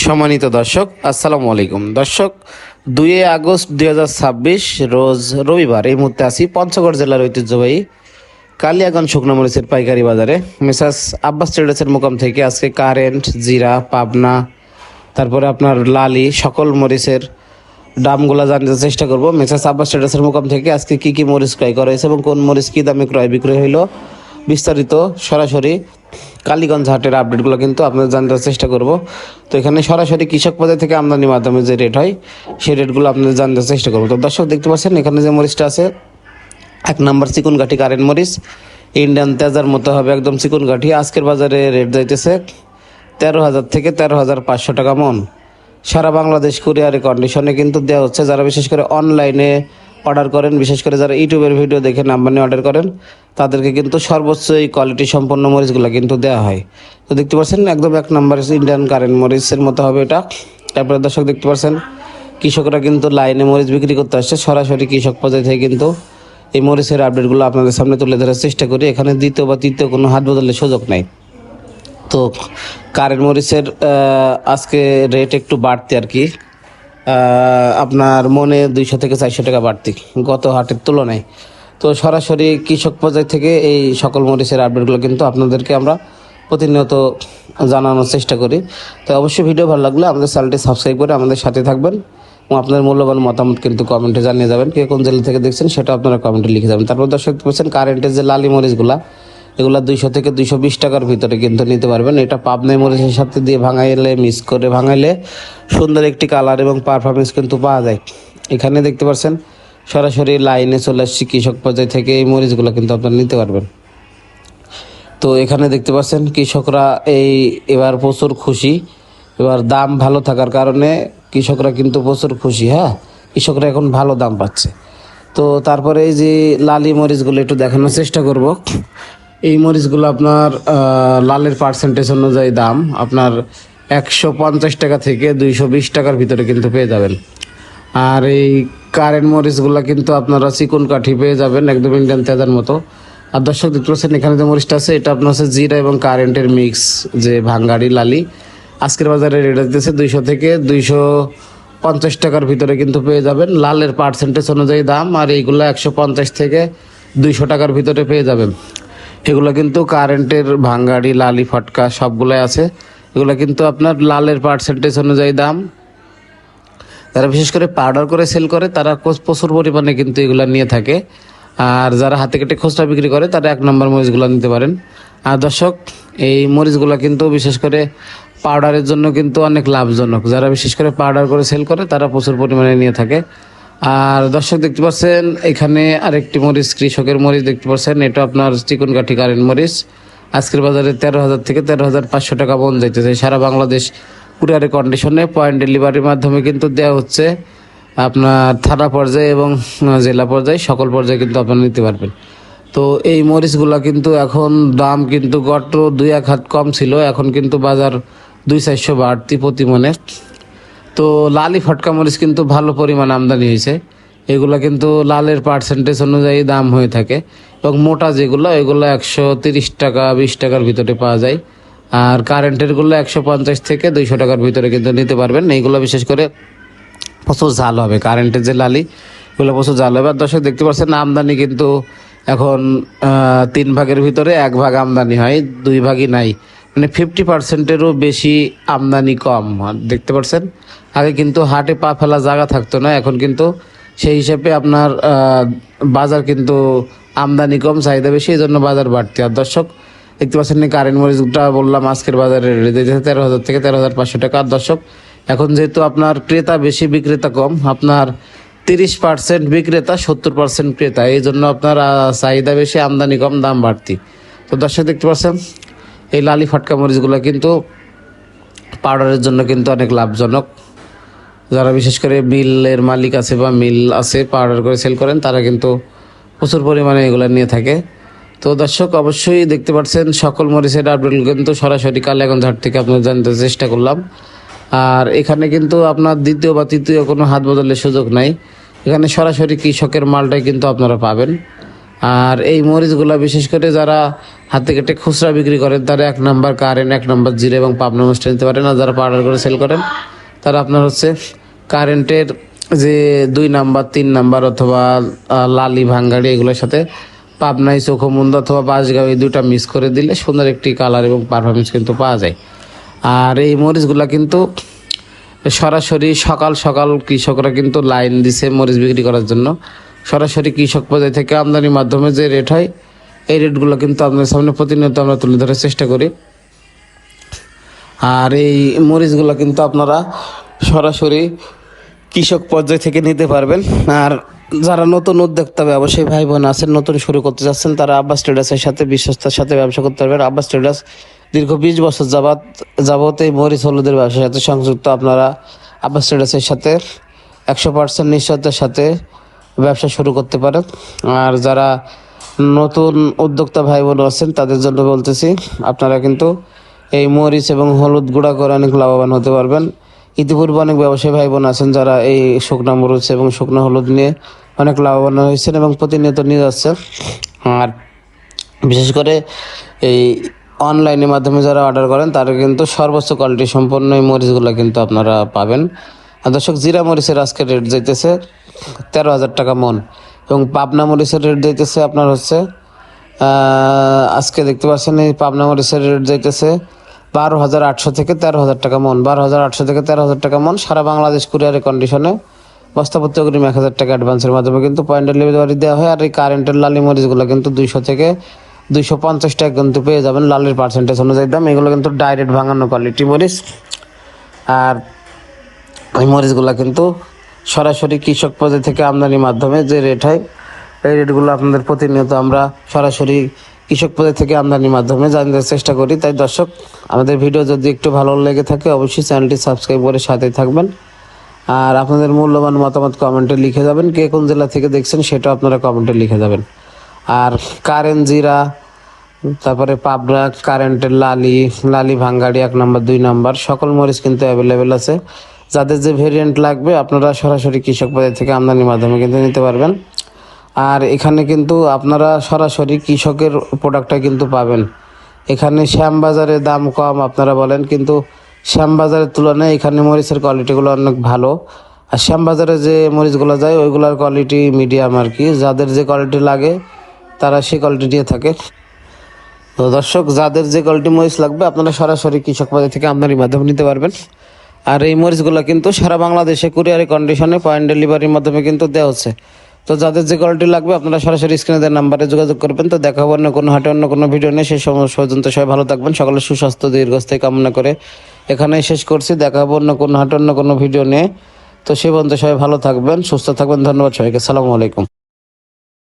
সম্মানিত দর্শক, আসসালামু আলাইকুম। দর্শক, 2 আগস্ট 2026 রোজ রবিবার। এই মুহূর্তে আছি পঞ্চগড় জেলার ঐতিহ্যবাহী কালিয়াগঞ্জ শুকনো মরিচের পাইকারি বাজারে। মেসাস আব্বাস ট্রেডার্সের মোকাম থেকে আজকে কারেন্ট, জিরা, পাবনা, তারপরে আপনার লালি সকল মরিচের দামগুলো জানতে চেষ্টা করব। মেসাস আব্বাস ট্রেডার্সের মোকাম থেকে আজকে কি কি মরিচ ক্রয় করা হয়েছে এবং কোন মরিচ কী দামে ক্রয় বিক্রয় হইল, বিস্তারিত সরাসরি কালীগঞ্জ হাটের আপডেটগুলো কিন্তু আপনাদের জানতে চেষ্টা করব। তো এখানে সরাসরি কৃষক পর্যায় থেকে আমদানির মাধ্যমে যে রেট হয় সেই রেটগুলো আপনাদের জানতে চেষ্টা করবো। তো দর্শক, দেখতে পাচ্ছেন এখানে যে মরিচটা আছে, 1 নম্বর চিকুন কাঠি কারেন্ট মরিচ, ইন্ডিয়ান তেজার মতো হবে, একদম চিকুন কাঠি। আজকের বাজারে রেট যাইতেছে 13,000 থেকে 13,500 টাকা মন। সারা বাংলাদেশ কুরিয়ারে কন্ডিশনে কিন্তু দেওয়া হচ্ছে। যারা বিশেষ করে অনলাইনে অর্ডার করেন, বিশেষ করে যারা ইউটিউবের ভিডিও দেখে নাম্বার নিয়ে অর্ডার করেন, তাদেরকে কিন্তু সর্বোচ্চ এই কোয়ালিটি সম্পন্ন মরিচগুলো কিন্তু দেওয়া হয়। তো দেখতে পাচ্ছেন একদম 1 নম্বর ইন্ডিয়ান কারেন্ট মরিচের মতো হবে এটা। তারপরে দর্শক দেখতে পাচ্ছেন কৃষকরা কিন্তু লাইনে মরিচ বিক্রি করতে আসছে। সরাসরি কৃষক পর্যায়ে থেকে কিন্তু এই মরিচের আপডেটগুলো আপনাদের সামনে তুলে ধরার চেষ্টা করি। এখানে দ্বিতীয় বা তৃতীয় কোনো হাত বদলের সুযোগ নাই। তো কারেন্ট মরিচের আজকে রেট একটু বাড়তি আর কি, আপনার মনে 200 থেকে 400 টাকা বাড়তি গত হাটের তুলনায়। তো সরাসরি কৃষক পর্যায় থেকে এই সকল মরিচের আপডেটগুলো কিন্তু আপনাদেরকে আমরা প্রতিনিয়ত জানানোর চেষ্টা করি। তো অবশ্যই ভিডিও ভালো লাগলে আমাদের চ্যানেলটি সাবস্ক্রাইব করে আমাদের সাথে থাকবেন এবং আপনার মূল্যবান মতামত কিন্তু কমেন্টে জানিয়ে যাবেন। কে কোন জেলা থেকে দেখছেন সেটা আপনারা কমেন্টে লিখে যাবেন। তারপর দর্শক বলছেন কারেন্টের যে লালি মরিচগুলা, এগুলো 200 থেকে 220 টাকার ভিতরে কিন্তু নিতে পারবেন। এটা পাবনাই মরিচের সাথে দিয়ে ভাঙাইলে, মিক্স করে ভাঙাইলে সুন্দর একটি কালার এবং পারফরমেন্স কিন্তু পাওয়া যায়। এখানে দেখতে পাচ্ছেন সরাসরি লাইনে চলে আসছি কৃষক পর্যায় থেকে এই মরিচগুলো কিন্তু আপনারা নিতে পারবেন। তো এখানে দেখতে পাচ্ছেন কৃষকরা এবার প্রচুর খুশি। এবার দাম ভালো থাকার কারণে কৃষকরা কিন্তু প্রচুর খুশি। হ্যাঁ, কৃষকরা এখন ভালো দাম পাচ্ছে। তো তারপরে এই যে লালি মরিচগুলো একটু দেখানোর চেষ্টা করব। এই মরিচগুলো আপনার লালের পার্সেন্টেজ অনুযায়ী দাম আপনার 150 টাকা থেকে 220 টাকার ভিতরে কিন্তু পেয়ে যাবেন। আর এই কারেন্ট মরিচগুলো কিন্তু আপনারা চিকন কাঠি পেয়ে যাবেন, একদম ইন্ডিয়ান তেজার মতো। আর দর্শক দেখতে পাচ্ছেন এখানে যে মরিচটা আছে, এটা আপনার হচ্ছে জিরা এবং কারেন্টের মিক্স যে ভাঙ্গাড়ি লালি। আজকের বাজারে রেট দিতেছে 200 থেকে 250 টাকার ভিতরে কিন্তু পেয়ে যাবেন লালের পার্সেন্টেজ অনুযায়ী দাম। আর এইগুলো 150 থেকে 200 টাকার ভিতরে পেয়ে যাবেন। এগুলো কিন্তু কারেন্টের ভাঙ্গাড়ি লালি ফটকা সবগুলোই আছে। এগুলো কিন্তু আপনার লালের পার্সেন্টেজ অনুযায়ী দাম। যারা বিশেষ করে পাউডার করে সেল করে তারা প্রচুর পরিমাণে কিন্তু এগুলো নিয়ে থাকে। আর যারা হাতে কেটে খুচরা বিক্রি করে তারা 1 নম্বর মরিচগুলো নিতে পারেন। আর দর্শক, এই মরিচগুলো কিন্তু বিশেষ করে পাউডারের জন্য কিন্তু অনেক লাভজনক। যারা বিশেষ করে পাউডার করে সেল করে তারা প্রচুর পরিমাণে নিয়ে থাকে। আর দর্শক দেখতে পাচ্ছেন এখানে আরেকটি মরিচ, কৃষকের মরিচ দেখতে পাচ্ছেন, এটা আপনার চিকন কাঠি কারেন্ট মরিচ। আজকের বাজারে 13,000 থেকে 13,500 টাকা মন যাইতেছে। সারা বাংলাদেশ কুরিয়ারের কন্ডিশনে পয়েন্ট ডেলিভারির মাধ্যমে কিন্তু দেওয়া হচ্ছে। আপনার থানা পর্যায়ে এবং জেলা পর্যায়ে সকল পর্যায়ে কিন্তু আপনারা নিতে পারবেন। তো এই মরিচগুলা কিন্তু এখন দাম কিন্তু গত 2-1 হাত কম ছিল, এখন কিন্তু বাজার 200-400 বাড়তি প্রতি মনে। তো লালি ফটকা মরিচ কিন্তু ভালো পরিমাণ আমদানি হয়েছে। এগুলো কিন্তু লালের পার্সেন্টেজ অনুযায়ী দাম হয়ে থাকে এবং মোটা যেগুলো এগুলো 130 টাকা 20 টাকার ভিতরে পাওয়া যায়। আর কারেন্টেরগুলো 150 থেকে 200 টাকার ভিতরে কিন্তু নিতে পারবেন। এইগুলো বিশেষ করে প্রচুর ঝাল হবে, কারেন্টের যে লালি এগুলো প্রচুর ঝাল হবে। আর দর্শক দেখতে পাচ্ছেন আমদানি কিন্তু এখন 3 ভাগের ভিতরে 1 ভাগ আমদানি হয়, 2 ভাগই নাই, মানে 50%-এরও বেশি আমদানি কম দেখতে পাচ্ছেন। আগে কিন্তু হাটে পা ফেলা জায়গা থাকতো না, এখন কিন্তু সেই হিসাবে আপনার বাজার কিন্তু আমদানি কম, চাহিদা বেশি, এই জন্য বাজার বাড়তি। আর দর্শক দেখতে পাচ্ছেন কারেন্ট মরিচটা বললাম আজকের বাজারে রেট দিয়েছে 13,000 থেকে 13,500 টাকা। আর দর্শক, এখন যেহেতু আপনার ক্রেতা বেশি বিক্রেতা কম, আপনার 30% বিক্রেতা 70% ক্রেতা, এই জন্য আপনার চাহিদা বেশি, আমদানি কম, দাম বাড়তি। তো দর্শক দেখতে পাচ্ছেন এই লালি ফটকা মরিচগুলো কিন্তু পাউডারের জন্য কিন্তু অনেক লাভজনক। যারা বিশেষ করে মিলের মালিক আছে বা মিল আছে পাউডার করে সেল করেন তারা কিন্তু প্রচুর পরিমাণে এগুলো নিয়ে থাকে। তো দর্শক অবশ্যই দেখতে পাচ্ছেন সকল মরিচের আপডেট কিন্তু সরাসরি কালিয়াগঞ্জ হাট থেকে আপনারা জানতে চেষ্টা করলাম। আর এখানে কিন্তু আপনার দ্বিতীয় বা তৃতীয় কোনো হাত বদলের সুযোগ নাই। এখানে সরাসরি কৃষকের মালটাই কিন্তু আপনারা পাবেন। আর এই মরিচগুলা বিশেষ করে যারা হাতে কেটে খুচরা বিক্রি করেন তারা 1 নাম্বার কারেন্ট, 1 নাম্বার জিরে এবং পাবনা মরিচটা নিতে পারেন। আর যারা পাউডার করে সেল করেন তারা আপনার হচ্ছে কারেন্টের যে 2 নাম্বার, 3 নাম্বার অথবা লালি ভাঙ্গাড়ি এগুলোর সাথে পাবনাই চোখমুন্দ অথবা বাঁশগাঁও এই দুটা মিক্স করে দিলে সুন্দর একটি কালার এবং পারফরমেন্স কিন্তু পাওয়া যায়। আর এই মরিচগুলা কিন্তু সরাসরি সকাল সকাল কৃষকরা কিন্তু লাইন দিছে মরিচ বিক্রি করার জন্য। সরাসরি কৃষক পর্যায় থেকে আমদানির মাধ্যমে যে রেট হয় এই রেটগুলো কিন্তু আপনার সামনে প্রতিনিয়ত আমরা তুলে ধরার চেষ্টা করি। আর এই মরিচগুলো কিন্তু আপনারা সরাসরি কৃষক পর্যায় থেকে নিতে পারবেন। আর যারা নতুন উদ্যোক্তা ব্যবসায়ী ভাই বোন আছেন, নতুন শুরু করতে যাচ্ছেন, তারা আব্বাস ট্রেডার্সের সাথে বিশ্বস্তার সাথে ব্যবসা করতে পারবেন। আব্বাস ট্রেডার্স দীর্ঘ 20 বছর যাবত এই মরিচ হলুদের ব্যবসার সাথে সংযুক্ত। আপনারা আব্বাস ট্রেডার্সের সাথে 100% নিশ্চয়তার সাথে ব্যবসা শুরু করতে পারেন। আর যারা নতুন উদ্যোক্তা ভাই বোন আছেন তাদের জন্য বলতেছি, আপনারা কিন্তু এই মরিচ এবং হলুদ গুঁড়া করে অনেক লাভবান হতে পারবেন। ইতিপূর্বে অনেক ব্যবসায়ী ভাই বোন আছেন যারা এই শুকনা মরিচ এবং শুকনো হলুদ নিয়ে অনেক লাভবান হয়েছেন এবং প্রতিনিয়ত নিয়ে যাচ্ছেন। আর বিশেষ করে এই অনলাইনের মাধ্যমে যারা অর্ডার করেন তারা কিন্তু সর্বোচ্চ কোয়ালিটি সম্পন্ন এই মরিচগুলো কিন্তু আপনারা পাবেন। আর দর্শক, জিরা মরিচের আজকে রেট যাইতেছে 13,000 টাকা মন এবং পাবনা মরিচের রেট যাইতেছে আপনার হচ্ছে আজকে দেখতে পাচ্ছেন এই পাবনা মরিচের রেট যাইতেছে 12,800 থেকে 13,000 টাকা মন। 12,800 থেকে 13,000 টাকা মন। সারা বাংলাদেশ কুরিয়ারের কন্ডিশনে বস্তাপত্তি অগ্রিম 1,000 টাকা অ্যাডভান্সের মাধ্যমে কিন্তু পয়েন্ট ডেলিভারি দেওয়া হয়। আর এই কারেন্টের লালি মরিচগুলো কিন্তু 200 থেকে 250 টাকা কিন্তু পেয়ে যাবেন লালের পার্সেন্টেজ অনুযায়ী দাম। এগুলো কিন্তু ডাইরেক্ট ভাঙানো কোয়ালিটি মরিচ। আর এই মরিচগুলো কিন্তু সরাসরি কৃষক পর্যায় থেকে আমদানির মাধ্যমে যে রেট হয় এই রেটগুলো আপনাদের প্রতিনিয়ত আমরা সরাসরি কৃষক পর্যায় থেকে আমদানির মাধ্যমে জানতে চেষ্টা করি। তাই দর্শক, আমাদের ভিডিও যদি একটু ভালো লেগে থাকে অবশ্যই চ্যানেলটি সাবস্ক্রাইব করে সাথেই থাকবেন। আর আপনাদের মূল্যবান মতামত কমেন্টে লিখে যাবেন। কে কোন জেলা থেকে দেখছেন সেটাও আপনারা কমেন্টে লিখে যাবেন। আর কারেন্ট জিরা, তারপরে পাবনা কারেন্টের লালি ভাঙ্গাড়ি 1 নাম্বার 2 নাম্বার সকল মরিচ কিন্তু অ্যাভেলেবেল আছে। যাদের যে ভেরিয়েন্ট লাগবে আপনারা সরাসরি কৃষক বাজার থেকে আমদানির মাধ্যমে কিন্তু নিতে পারবেন। আর এখানে কিন্তু আপনারা সরাসরি কৃষকের প্রোডাক্টটা কিন্তু পাবেন। এখানে শ্যামবাজারে দাম কম আপনারা বলেন, কিন্তু শ্যামবাজারের তুলনায় এখানে মরিচের কোয়ালিটিগুলো অনেক ভালো। আর শ্যামবাজারে যে মরিচগুলো যায় ওইগুলোর কোয়ালিটি মিডিয়াম আর কি। যাদের যে কোয়ালিটি লাগে তারা সেই কোয়ালিটি দিয়ে থাকে। তো দর্শক, যাদের যে কোয়ালিটি মরিচ লাগবে আপনারা সরাসরি কৃষক বাজার থেকে আমদানির মাধ্যমে নিতে পারবেন। আর এই মরিচগুলো কিন্তু সারা বাংলাদেশে কুরিয়ারের কন্ডিশনে পয়েন্ট ডেলিভারির মাধ্যমে কিন্তু দেওয়া হচ্ছে। তো যাদের যে কোয়ালিটি লাগবে আপনারা সরাসরি স্ক্রিনে দেওয়া নাম্বারে যোগাযোগ করবেন। তো দেখা হবে অন্য কোনো হাটে অন্য কোনো ভিডিও নিয়ে। সেই সময় পর্যন্ত সবাই ভালো থাকবেন। সকলের সুস্বাস্থ্য দীর্ঘস্থায়ী কামনা করে এখানেই শেষ করছি। দেখা হবে অন্য কোনো হাটে অন্য কোনো ভিডিও নিয়ে। তো সে পর্যন্ত সবাই ভালো থাকবেন, সুস্থ থাকবেন। ধন্যবাদ সবাইকে। আসসালামু আলাইকুম।